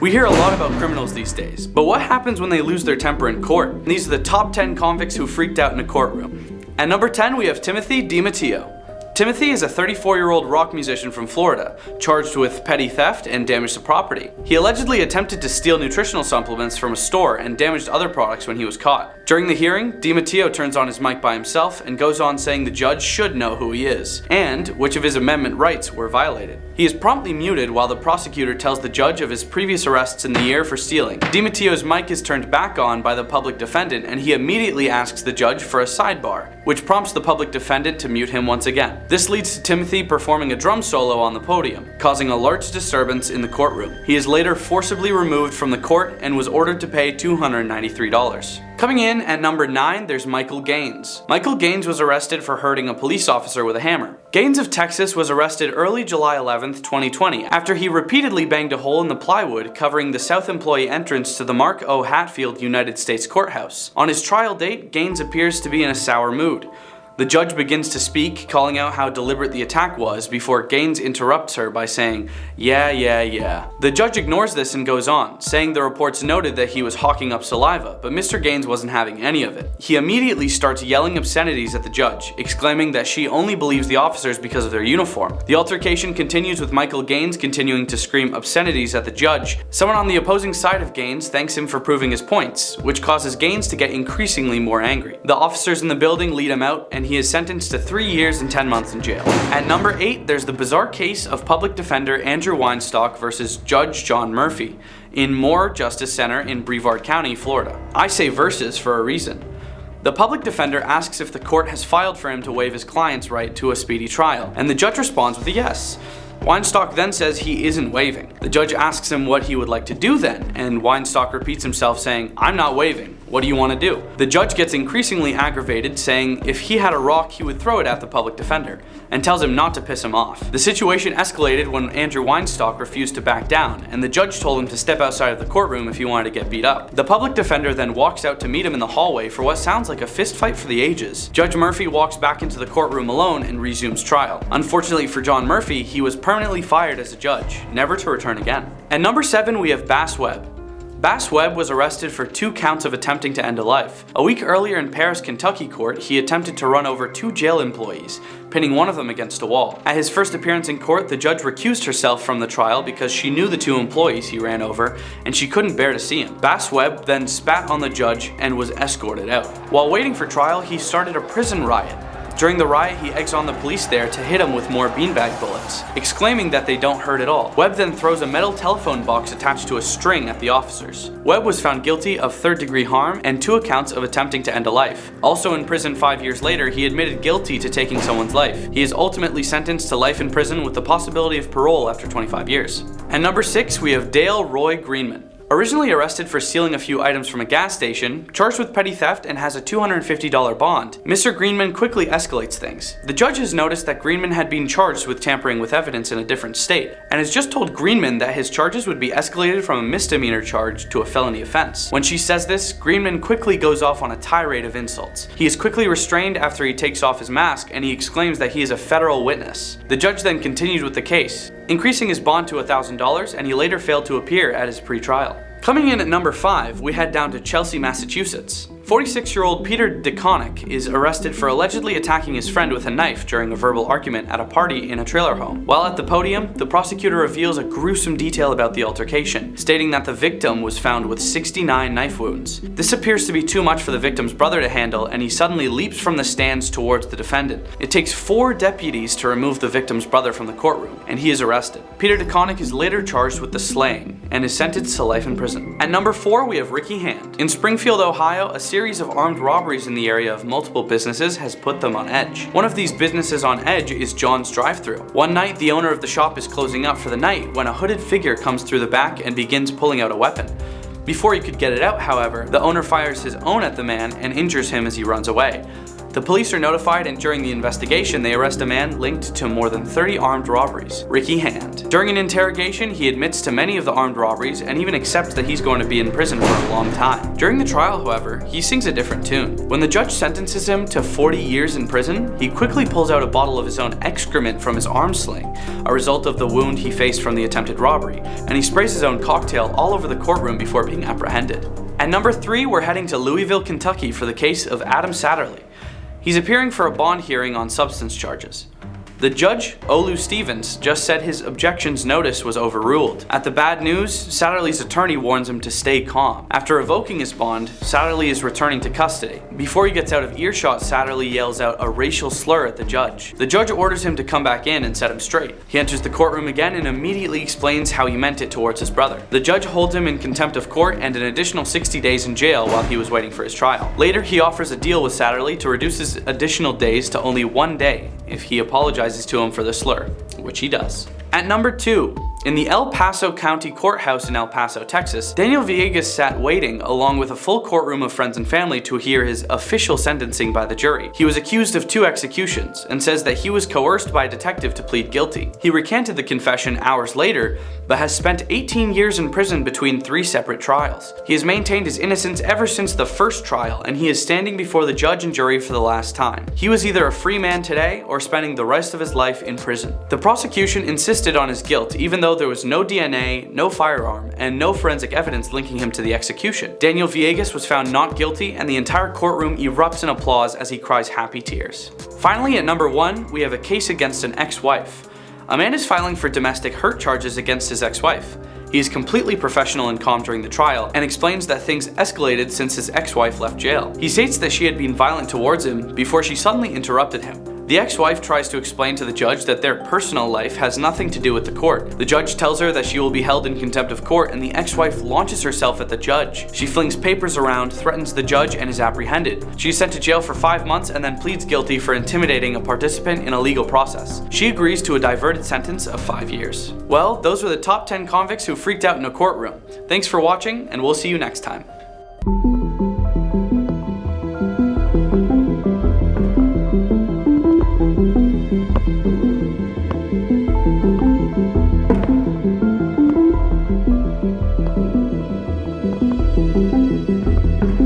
We hear a lot about criminals these days, but what happens when they lose their temper in court? These are the top 10 convicts who freaked out in a courtroom. At number 10, we have Timothy DiMatteo. Timothy is a 34-year-old rock musician from Florida, charged with petty theft and damage to property. He allegedly attempted to steal nutritional supplements from a store and damaged other products when he was caught. During the hearing, DiMatteo turns on his mic by himself and goes on saying the judge should know who he is, and which of his amendment rights were violated. He is promptly muted while the prosecutor tells the judge of his previous arrests in the year for stealing. DiMatteo's mic is turned back on by the public defendant, and he immediately asks the judge for a sidebar, which prompts the public defendant to mute him once again. This leads to Timothy performing a drum solo on the podium, causing a large disturbance in the courtroom. He is later forcibly removed from the court and was ordered to pay $293. Coming in at number 9, there's Michael Gaines. Michael Gaines was arrested for hurting a police officer with a hammer. Gaines of Texas was arrested early July 11th, 2020, after he repeatedly banged a hole in the plywood covering the South Employee entrance to the Mark O. Hatfield United States Courthouse. On his trial date, Gaines appears to be in a sour mood. The judge begins to speak, calling out how deliberate the attack was, before Gaines interrupts her by saying, yeah. The judge ignores this and goes on, saying the reports noted that he was hawking up saliva, but Mr. Gaines wasn't having any of it. He immediately starts yelling obscenities at the judge, exclaiming that she only believes the officers because of their uniform. The altercation continues with Michael Gaines continuing to scream obscenities at the judge. Someone on the opposing side of Gaines thanks him for proving his points, which causes Gaines to get increasingly more angry. The officers in the building lead him out, and he is sentenced to 3 years and 10 months in jail. At number 8, there's the bizarre case of public defender Andrew Weinstock versus Judge John Murphy in Moore Justice Center in Brevard County, Florida. I say versus for a reason. The public defender asks if the court has filed for him to waive his client's right to a speedy trial, and the judge responds with a yes. Weinstock then says he isn't waiving. The judge asks him what he would like to do then, and Weinstock repeats himself saying, "I'm not waiving. What do you want to do?" The judge gets increasingly aggravated, saying if he had a rock he would throw it at the public defender, and tells him not to piss him off. The situation escalated when Andrew Weinstock refused to back down, and the judge told him to step outside of the courtroom if he wanted to get beat up. The public defender then walks out to meet him in the hallway for what sounds like a fist fight for the ages. Judge Murphy walks back into the courtroom alone and resumes trial. Unfortunately for John Murphy, he was permanently fired as a judge, never to return again. At number 7, we have Bass Webb. Bass Webb was arrested for 2 counts of attempting to end a life. A week earlier in Paris, Kentucky court, he attempted to run over 2 jail employees, pinning one of them against a wall. At his first appearance in court, the judge recused herself from the trial because she knew the 2 employees he ran over, and she couldn't bear to see him. Bass Webb then spat on the judge and was escorted out. While waiting for trial, he started a prison riot. During the riot, he eggs on the police there to hit him with more beanbag bullets, exclaiming that they don't hurt at all. Webb then throws a metal telephone box attached to a string at the officers. Webb was found guilty of 3rd-degree harm and 2 accounts of attempting to end a life. Also in prison 5 years later, he admitted guilty to taking someone's life. He is ultimately sentenced to life in prison with the possibility of parole after 25 years. At number 6, we have Dale Roy Greenman. Originally arrested for stealing a few items from a gas station, charged with petty theft and has a $250 bond, Mr. Greenman quickly escalates things. The judge has noticed that Greenman had been charged with tampering with evidence in a different state, and has just told Greenman that his charges would be escalated from a misdemeanor charge to a felony offense. When she says this, Greenman quickly goes off on a tirade of insults. He is quickly restrained after he takes off his mask, and he exclaims that he is a federal witness. The judge then continued with the case, increasing his bond to $1,000, and he later failed to appear at his pre-trial. Coming in at number 5, we head down to Chelsea, Massachusetts. 46-year-old Peter DeConnick is arrested for allegedly attacking his friend with a knife during a verbal argument at a party in a trailer home. While at the podium, the prosecutor reveals a gruesome detail about the altercation, stating that the victim was found with 69 knife wounds. This appears to be too much for the victim's brother to handle, and he suddenly leaps from the stands towards the defendant. It takes 4 deputies to remove the victim's brother from the courtroom, and he is arrested. Peter DeConnick is later charged with the slaying, and is sentenced to life in prison. At number 4, we have Ricky Hand. In Springfield, Ohio, a series of armed robberies in the area of multiple businesses has put them on edge. One of these businesses on edge is John's Drive-Thru. One night, the owner of the shop is closing up for the night when a hooded figure comes through the back and begins pulling out a weapon. Before he could get it out, however, the owner fires his own at the man and injures him as he runs away. The police are notified, and during the investigation they arrest a man linked to more than 30 armed robberies, Ricky Hand. During an interrogation, he admits to many of the armed robberies and even accepts that he's going to be in prison for a long time. During the trial, however, he sings a different tune. When the judge sentences him to 40 years in prison, he quickly pulls out a bottle of his own excrement from his arm sling, a result of the wound he faced from the attempted robbery, and he sprays his own cocktail all over the courtroom before being apprehended. At number 3, we're heading to Louisville, Kentucky for the case of Adam Satterley. He's appearing for a bond hearing on substance charges. The judge, Olu Stevens, just said his objections notice was overruled. At the bad news, Satterley's attorney warns him to stay calm. After revoking his bond, Satterley is returning to custody. Before he gets out of earshot, Satterley yells out a racial slur at the judge. The judge orders him to come back in and set him straight. He enters the courtroom again and immediately explains how he meant it towards his brother. The judge holds him in contempt of court and an additional 60 days in jail while he was waiting for his trial. Later, he offers a deal with Satterley to reduce his additional days to only 1 day if he apologizes to him for the slur, which he does. At number 2, in the El Paso County Courthouse in El Paso, Texas, Daniel Villegas sat waiting along with a full courtroom of friends and family to hear his official sentencing by the jury. He was accused of 2 executions and says that he was coerced by a detective to plead guilty. He recanted the confession hours later, but has spent 18 years in prison between 3 separate trials. He has maintained his innocence ever since the first trial, and he is standing before the judge and jury for the last time. He was either a free man today or spending the rest of his life in prison. The prosecution insisted on his guilt, even though there was no DNA, no firearm, and no forensic evidence linking him to the execution. Daniel Villegas was found not guilty, and the entire courtroom erupts in applause as he cries happy tears. Finally, at number 1, we have a case against an ex-wife. A man is filing for domestic hurt charges against his ex-wife. He is completely professional and calm during the trial and explains that things escalated since his ex-wife left jail. He states that she had been violent towards him before she suddenly interrupted him. The ex-wife tries to explain to the judge that their personal life has nothing to do with the court. The judge tells her that she will be held in contempt of court, and the ex-wife launches herself at the judge. She flings papers around, threatens the judge, and is apprehended. She is sent to jail for 5 months and then pleads guilty for intimidating a participant in a legal process. She agrees to a diverted sentence of 5 years. Well, those were the top 10 convicts who freaked out in a courtroom. Thanks for watching, and we'll see you next time.